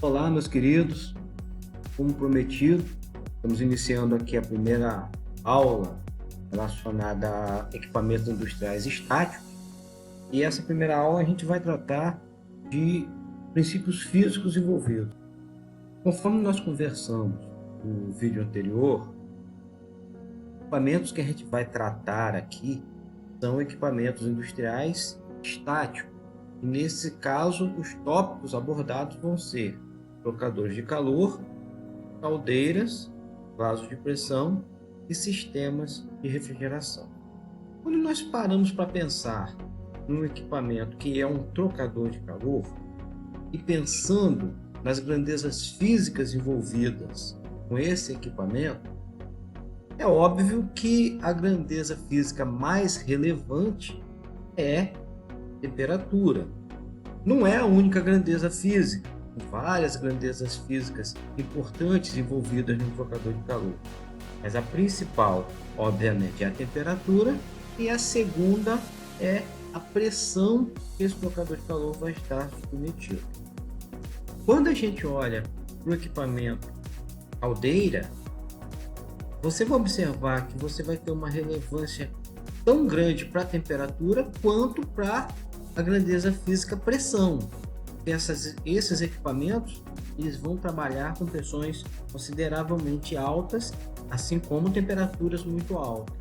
Olá, meus queridos. Como prometido, estamos iniciando aqui a primeira aula relacionada a equipamentos industriais estáticos. E essa primeira aula a gente vai tratar de princípios físicos envolvidos. Conforme nós conversamos no vídeo anterior, os equipamentos que a gente vai tratar aqui são equipamentos industriais estáticos. E nesse caso, os tópicos abordados vão ser trocadores de calor, caldeiras, vasos de pressão e sistemas de refrigeração. Quando nós paramos para pensar num equipamento que é um trocador de calor e pensando nas grandezas físicas envolvidas com esse equipamento, é óbvio que a grandeza física mais relevante é a temperatura. Não é a única grandeza física. Várias grandezas físicas importantes envolvidas no trocador de calor. Mas a principal, obviamente, é a temperatura e a segunda é a pressão que esse trocador de calor vai estar submetido. Quando a gente olha para o equipamento caldeira, você vai observar que você vai ter uma relevância tão grande para a temperatura quanto para a grandeza física pressão. Esses equipamentos eles vão trabalhar com pressões consideravelmente altas, assim como temperaturas muito altas.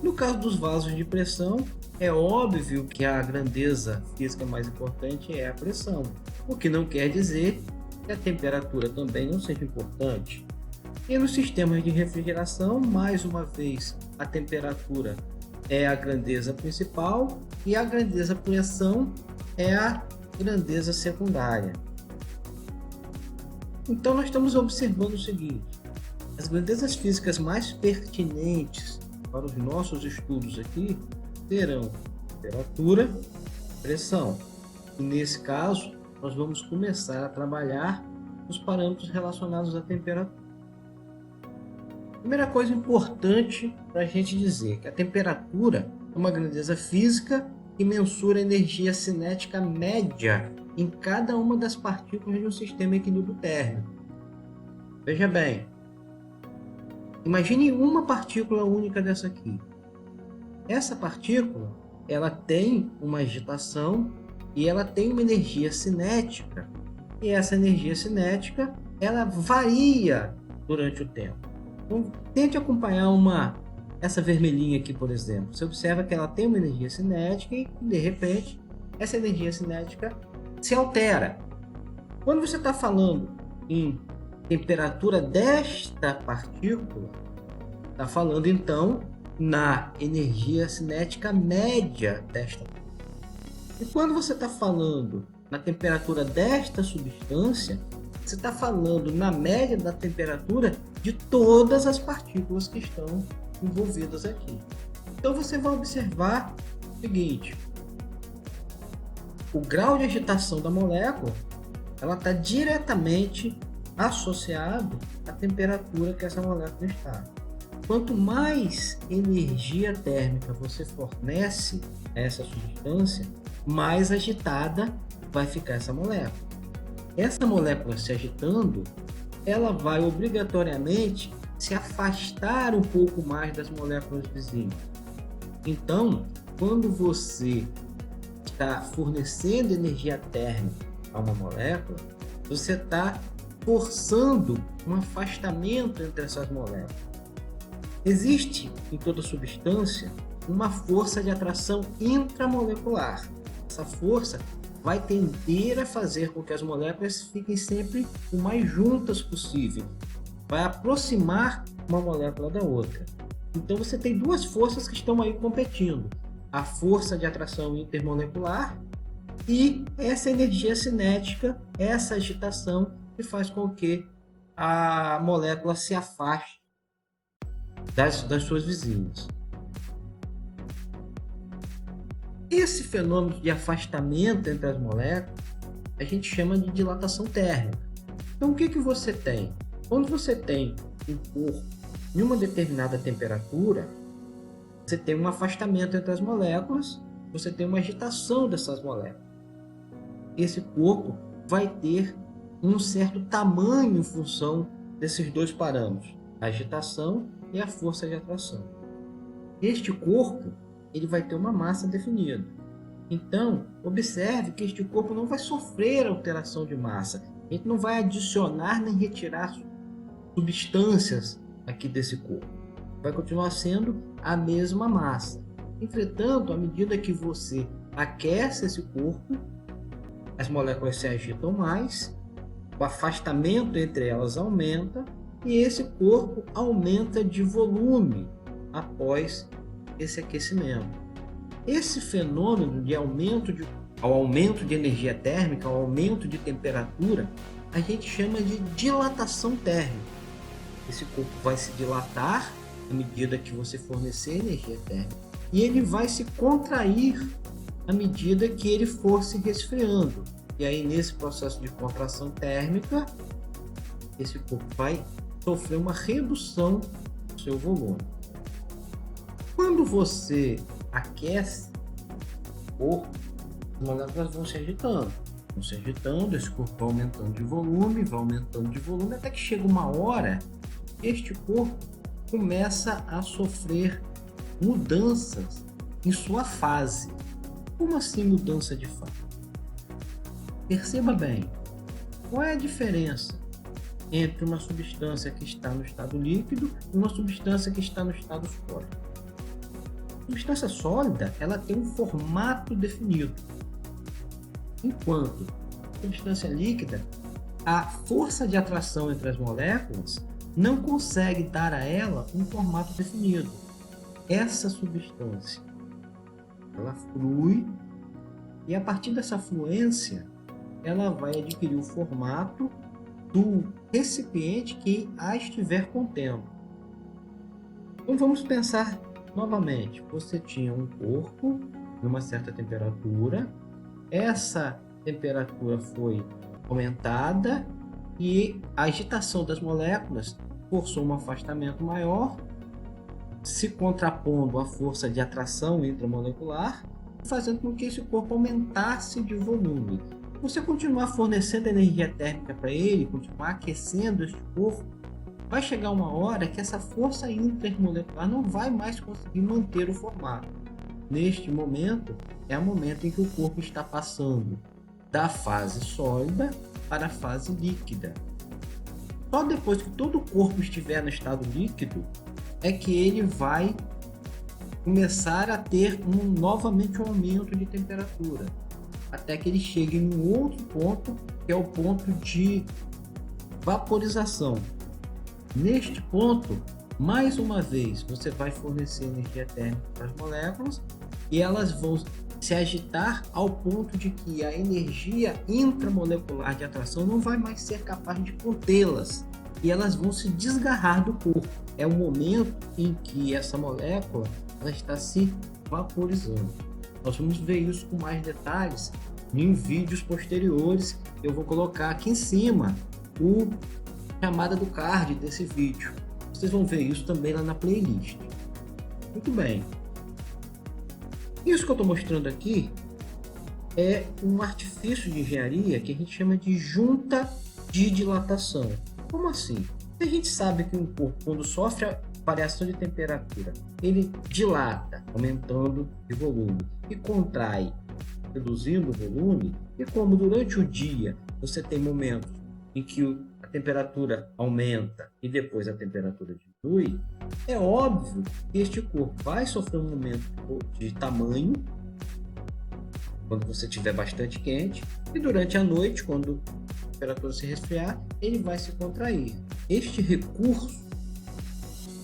No caso dos vasos de pressão, é óbvio que a grandeza física mais importante é a pressão, o que não quer dizer que a temperatura também não seja importante. E nos sistemas de refrigeração, mais uma vez, a temperatura é a grandeza principal e a grandeza pressão é a grandeza secundária. Então nós estamos observando o seguinte: as grandezas físicas mais pertinentes para os nossos estudos aqui serão temperatura, pressão. E nesse caso, nós vamos começar a trabalhar os parâmetros relacionados à temperatura. Primeira coisa importante para a gente dizer que a temperatura é uma grandeza física que mensura a energia cinética média em cada uma das partículas de um sistema equilíbrio térmico. Veja bem, imagine uma partícula única dessa aqui. Essa partícula, ela tem uma agitação e ela tem uma energia cinética. E essa energia cinética, ela varia durante o tempo. Então, tente acompanhar essa vermelhinha aqui, por exemplo. Você observa que ela tem uma energia cinética e, de repente, essa energia cinética se altera. Quando você está falando em temperatura desta partícula, está falando, então, na energia cinética média desta partícula. E quando você está falando na temperatura desta substância, você está falando na média da temperatura de todas as partículas que estão envolvidas aqui. Então você vai observar o seguinte: o grau de agitação da molécula ela está diretamente associado à temperatura que essa molécula está. Quanto mais energia térmica você fornece a essa substância, mais agitada vai ficar essa molécula. Essa molécula se agitando, ela vai obrigatoriamente se afastar um pouco mais das moléculas vizinhas. Então, quando você está fornecendo energia térmica a uma molécula, você está forçando um afastamento entre essas moléculas. Existe em toda substância uma força de atração intramolecular. Essa força vai tender a fazer com que as moléculas fiquem sempre o mais juntas possível. Vai aproximar uma molécula da outra. Então você tem duas forças que estão aí competindo: a força de atração intermolecular e essa energia cinética, essa agitação que faz com que a molécula se afaste das suas vizinhas. Esse fenômeno de afastamento entre as moléculas a gente chama de dilatação térmica. Então o que você tem? Quando você tem um corpo em uma determinada temperatura, você tem um afastamento entre as moléculas, você tem uma agitação dessas moléculas. Esse corpo vai ter um certo tamanho em função desses dois parâmetros, a agitação e a força de atração. Este corpo ele vai ter uma massa definida. Então, observe que este corpo não vai sofrer alteração de massa. A gente não vai adicionar nem retirar substâncias aqui desse corpo. Vai continuar sendo a mesma massa. Entretanto, à medida que você aquece esse corpo, as moléculas se agitam mais, o afastamento entre elas aumenta e esse corpo aumenta de volume após esse aquecimento. Esse fenômeno de aumento de energia térmica, ao aumento de temperatura, a gente chama de dilatação térmica. Esse corpo vai se dilatar à medida que você fornecer energia térmica e ele vai se contrair à medida que ele for se resfriando. E aí, nesse processo de contração térmica, esse corpo vai sofrer uma redução do seu volume. Quando você aquece o corpo, as moléculas vão se agitando, esse corpo vai aumentando de volume, até que chega uma hora, este corpo começa a sofrer mudanças em sua fase. Como assim mudança de fase? Perceba bem, qual é a diferença entre uma substância que está no estado líquido e uma substância que está no estado sólido? A substância sólida, ela tem um formato definido, enquanto a substância líquida, a força de atração entre as moléculas não consegue dar a ela um formato definido. Essa substância, ela flui e a partir dessa fluência, ela vai adquirir o formato do recipiente que a estiver contendo. Então vamos pensar novamente. Você tinha um corpo numa certa temperatura, essa temperatura foi aumentada e a agitação das moléculas forçou um afastamento maior, se contrapondo à força de atração intramolecular, fazendo com que esse corpo aumentasse de volume. Você continuar fornecendo energia térmica para ele, continuar aquecendo este corpo, vai chegar uma hora que essa força intermolecular não vai mais conseguir manter o formato. Neste momento, é o momento em que o corpo está passando da fase sólida para a fase líquida. Só depois que todo o corpo estiver no estado líquido, é que ele vai começar a ter novamente um aumento de temperatura, até que ele chegue em um outro ponto, que é o ponto de vaporização. Neste ponto, mais uma vez, você vai fornecer energia térmica para as moléculas e elas vão se agitar ao ponto de que a energia intramolecular de atração não vai mais ser capaz de contê-las e elas vão se desgarrar do corpo. É o momento em que essa molécula ela está se vaporizando. Nós vamos ver isso com mais detalhes em vídeos posteriores. Eu vou colocar aqui em cima a chamada do card desse vídeo. Vocês vão ver isso também lá na playlist. Muito bem. Isso que eu estou mostrando aqui é um artifício de engenharia que a gente chama de junta de dilatação. Como assim? A gente sabe que um corpo, quando sofre a variação de temperatura, ele dilata, aumentando de volume, e contrai, reduzindo o volume. E como durante o dia você tem momentos em que a temperatura aumenta e depois a temperatura diminui, é óbvio que este corpo vai sofrer um aumento de tamanho quando você estiver bastante quente, e durante a noite, quando a temperatura se resfriar, ele vai se contrair. Este recurso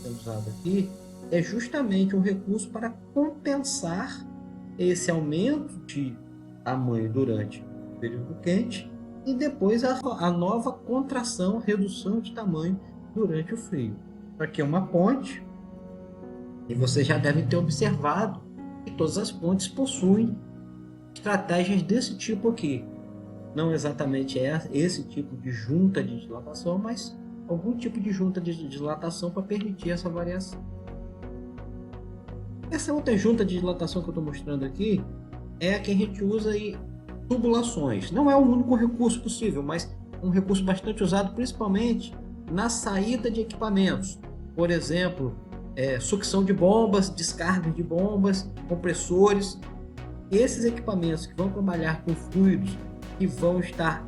que é usado aqui é justamente um recurso para compensar esse aumento de tamanho durante o período quente e depois a nova contração, redução de tamanho durante o frio. Aqui é uma ponte e vocês já devem ter observado que todas as pontes possuem estratégias desse tipo aqui. Não exatamente esse tipo de junta de dilatação, mas algum tipo de junta de dilatação para permitir essa variação. Essa outra junta de dilatação que eu estou mostrando aqui é a que a gente usa em tubulações. Não é o único recurso possível, mas um recurso bastante usado principalmente na saída de equipamentos. Por exemplo, sucção de bombas, descarga de bombas, compressores. Esses equipamentos que vão trabalhar com fluidos que vão estar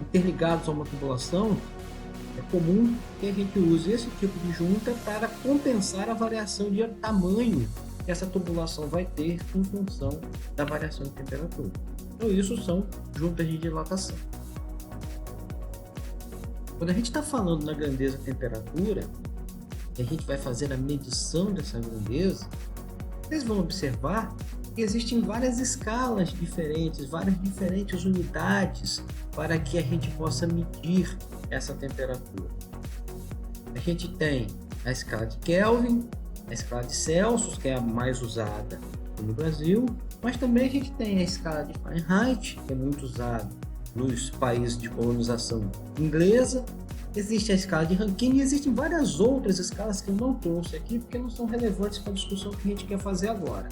interligados a uma tubulação, é comum que a gente use esse tipo de junta para compensar a variação de tamanho que essa tubulação vai ter em função da variação de temperatura. Então isso são juntas de dilatação. Quando a gente está falando na grandeza temperatura, e a gente vai fazer a medição dessa grandeza, vocês vão observar que existem várias escalas diferentes, várias diferentes unidades para que a gente possa medir essa temperatura. A gente tem a escala de Kelvin, a escala de Celsius, que é a mais usada no Brasil, mas também a gente tem a escala de Fahrenheit, que é muito usada nos países de colonização inglesa. Existe a escala de Rankine e existem várias outras escalas que eu não trouxe aqui porque não são relevantes para a discussão que a gente quer fazer agora.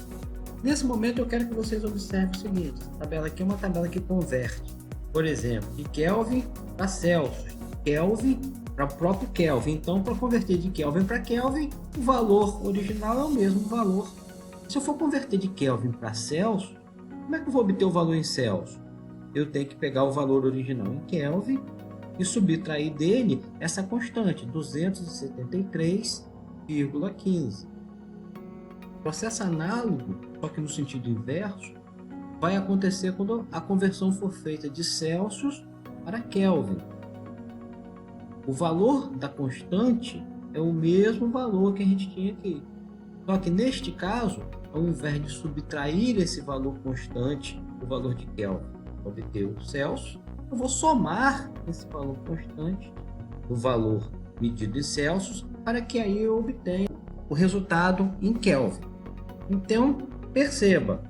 Nesse momento eu quero que vocês observem o seguinte: essa tabela aqui é uma tabela que converte, por exemplo, de Kelvin para Celsius, Kelvin para o próprio Kelvin. Então, para converter de Kelvin para Kelvin, o valor original é o mesmo valor. Se eu for converter de Kelvin para Celsius, como é que eu vou obter o valor em Celsius? Eu tenho que pegar o valor original em Kelvin e subtrair dele essa constante, 273,15. Processo análogo, só que no sentido inverso, vai acontecer quando a conversão for feita de Celsius para Kelvin. O valor da constante é o mesmo valor que a gente tinha aqui. Só que neste caso, ao invés de subtrair esse valor constante, o valor de Kelvin, para obter o Celsius, eu vou somar esse valor constante, o valor medido em Celsius, para que aí eu obtenha o resultado em Kelvin. Então, perceba,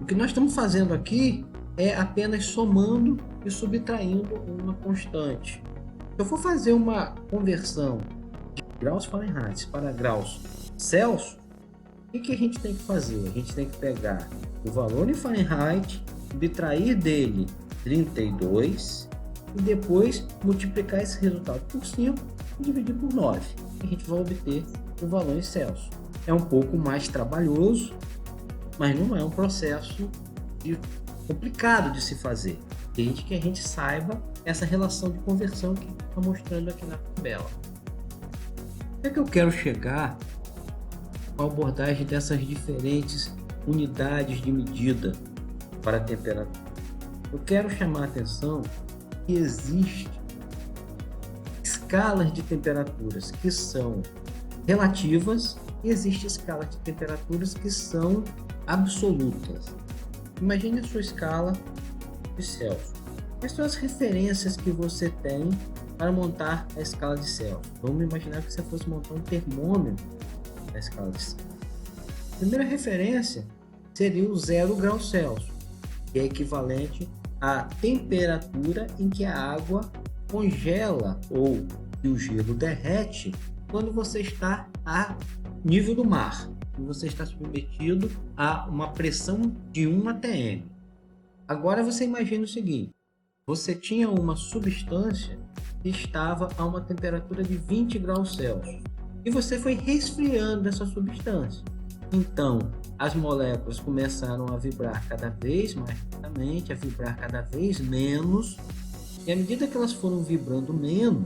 o que nós estamos fazendo aqui é apenas somando e subtraindo uma constante. Se eu for fazer uma conversão de graus Fahrenheit para graus Celsius, o que a gente tem que fazer? A gente tem que pegar o valor em Fahrenheit, subtrair dele 32 e depois multiplicar esse resultado por 5 e dividir por 9. A gente vai obter o valor em Celsius. É um pouco mais trabalhoso, mas não é um processo complicado de se fazer, desde que a gente saiba essa relação de conversão que está mostrando aqui na tabela. O que eu quero chegar com a abordagem dessas diferentes unidades de medida para a temperatura? Eu quero chamar a atenção que existem escalas de temperaturas que são relativas e existem escalas de temperaturas que são absolutas. Imagine a sua escala de Celsius. Quais são as referências que você tem para montar a escala de Celsius? Vamos imaginar que você fosse montar um termômetro na escala de Celsius. A primeira referência seria o 0 graus Celsius, que é equivalente à temperatura em que a água congela ou que o gelo derrete quando você está a nível do mar, e você está submetido a uma pressão de 1 atm. Agora você imagina o seguinte: você tinha uma substância que estava a uma temperatura de 20 graus Celsius e você foi resfriando essa substância. Então, as moléculas começaram a vibrar cada vez mais lentamente, a vibrar cada vez menos, e à medida que elas foram vibrando menos,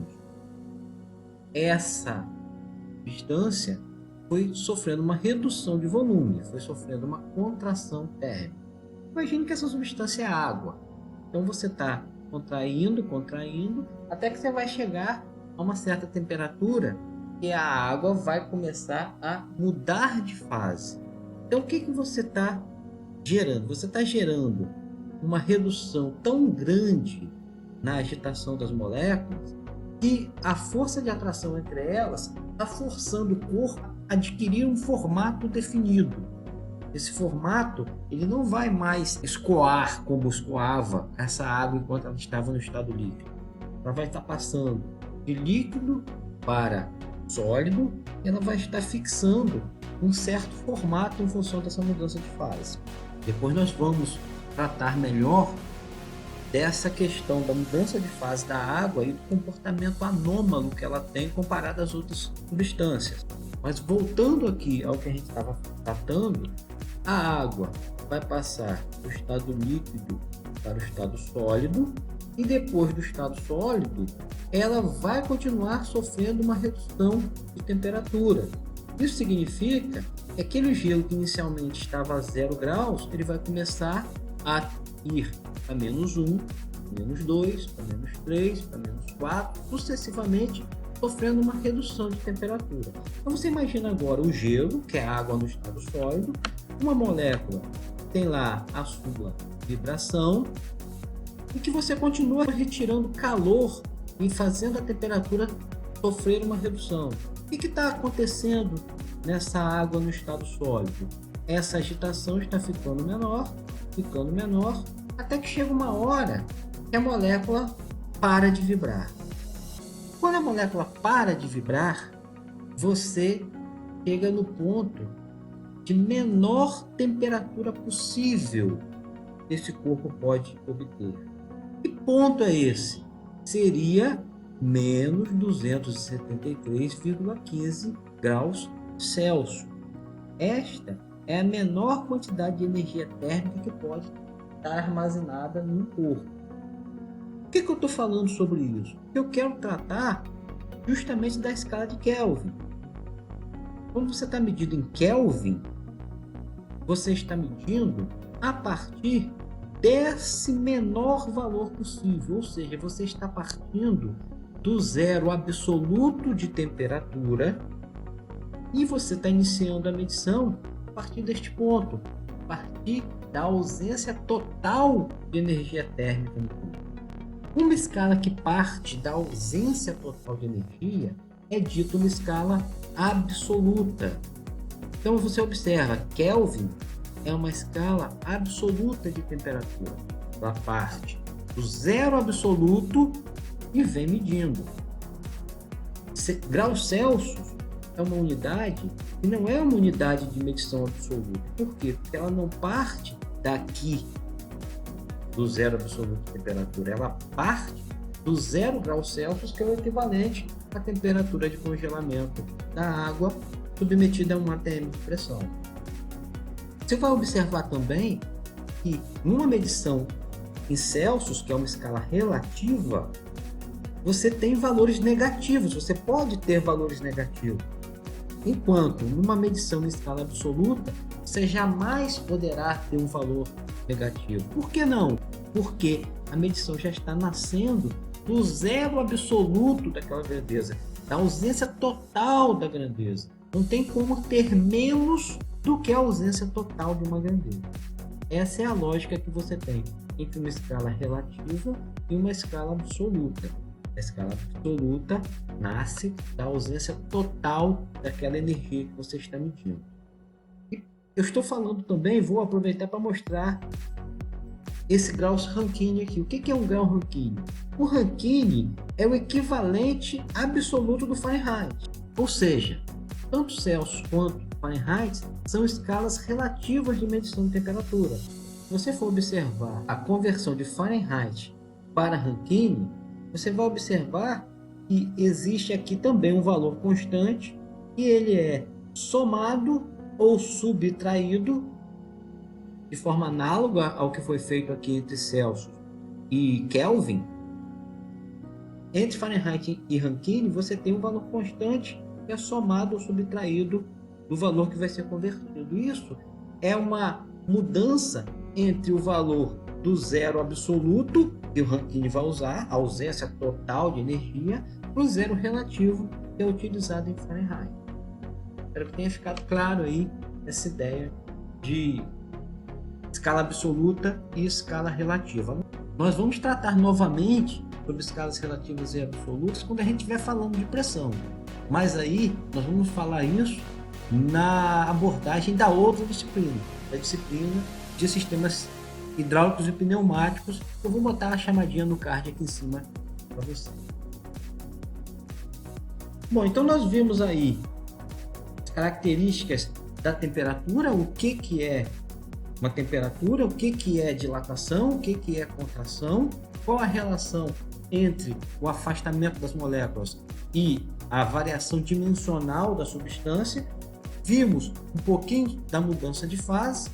essa substância foi sofrendo uma redução de volume, foi sofrendo uma contração térmica. Imagine que essa substância é água. Então você está contraindo, até que você vai chegar a uma certa temperatura e a água vai começar a mudar de fase. Então o que você está gerando? Você está gerando uma redução tão grande na agitação das moléculas que a força de atração entre elas está forçando o corpo a adquirir um formato definido. Esse formato ele não vai mais escoar como escoava essa água enquanto ela estava no estado líquido. Ela vai estar passando de líquido para sólido e ela vai estar fixando um certo formato em função dessa mudança de fase. Depois nós vamos tratar melhor dessa questão da mudança de fase da água e do comportamento anômalo que ela tem comparado às outras substâncias. Mas voltando aqui ao que a gente estava tratando, a água vai passar do estado líquido para o estado sólido e depois do estado sólido, ela vai continuar sofrendo uma redução de temperatura. Isso significa que aquele gelo que inicialmente estava a 0 graus, ele vai começar a ir para -1, -2, para -3, para -4, sucessivamente sofrendo uma redução de temperatura. Então você imagina agora o gelo, que é água no estado sólido, uma molécula tem lá a sua vibração e que você continua retirando calor e fazendo a temperatura sofrer uma redução. O que está acontecendo nessa água no estado sólido? Essa agitação está ficando menor, até que chega uma hora que a molécula para de vibrar. Quando a molécula para de vibrar, você chega no ponto de menor temperatura possível que esse corpo pode obter. Que ponto é esse? Seria menos 273,15 graus Celsius. Esta é a menor quantidade de energia térmica que pode estar armazenada no corpo. Por que eu estou falando sobre isso? Eu quero tratar justamente da escala de Kelvin. Quando você está medindo em Kelvin, você está medindo a partir desse menor valor possível, ou seja, você está partindo do zero absoluto de temperatura e você está iniciando a medição a partir deste ponto, a partir da ausência total de energia térmica no corpo. Uma escala que parte da ausência total de energia é dita uma escala absoluta. Então você observa, Kelvin é uma escala absoluta de temperatura. Ela parte do zero absoluto e vem medindo. Graus Celsius é uma unidade que não é uma unidade de medição absoluta. Por quê? Porque ela não parte daqui do zero absoluto de temperatura, ela parte do 0 graus Celsius, que é o equivalente à temperatura de congelamento da água submetida a um ATM de pressão. Você vai observar também que numa medição em Celsius, que é uma escala relativa, você tem valores negativos, você pode ter valores negativos. Enquanto numa medição em escala absoluta, você jamais poderá ter um valor negativo. Por que não? Porque a medição já está nascendo do zero absoluto daquela grandeza, da ausência total da grandeza. Não tem como ter menos do que a ausência total de uma grandeza. Essa é a lógica que você tem entre uma escala relativa e uma escala absoluta. A escala absoluta nasce da ausência total daquela energia que você está medindo. E eu estou falando também, vou aproveitar para mostrar esse grau Rankine aqui. O que é um grau Rankine? O Rankine é o equivalente absoluto do Fahrenheit. Ou seja, tanto Celsius quanto Fahrenheit são escalas relativas de medição de temperatura. Se você for observar a conversão de Fahrenheit para Rankine, você vai observar que existe aqui também um valor constante e ele é somado ou subtraído de forma análoga ao que foi feito aqui entre Celsius e Kelvin. Entre Fahrenheit e Rankine, você tem um valor constante que é somado ou subtraído do valor que vai ser convertido. Isso é uma mudança entre o valor do zero absoluto, que o Rankine vai usar, a ausência total de energia, para o zero relativo, que é utilizado em Fahrenheit. Espero que tenha ficado claro aí essa ideia de escala absoluta e escala relativa. Nós vamos tratar novamente sobre escalas relativas e absolutas quando a gente estiver falando de pressão. Mas aí nós vamos falar isso na abordagem da outra disciplina, da disciplina de sistemas hidráulicos e pneumáticos. Eu vou botar a chamadinha no card aqui em cima para você. Bom, então nós vimos aí as características da temperatura, o que é uma temperatura, o que é dilatação, o que é contração, qual a relação entre o afastamento das moléculas e a variação dimensional da substância. Vimos um pouquinho da mudança de fase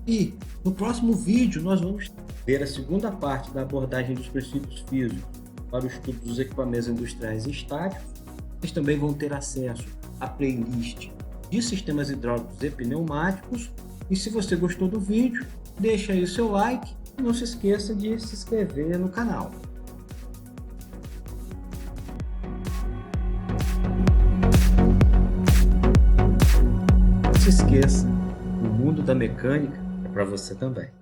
e no próximo vídeo nós vamos ver a segunda parte da abordagem dos princípios físicos para o estudo dos equipamentos industriais estáticos. Vocês também vão ter acesso à playlist de sistemas hidráulicos e pneumáticos. E se você gostou do vídeo, deixa aí o seu like e não se esqueça de se inscrever no canal. Não se esqueça, o mundo da mecânica é para você também.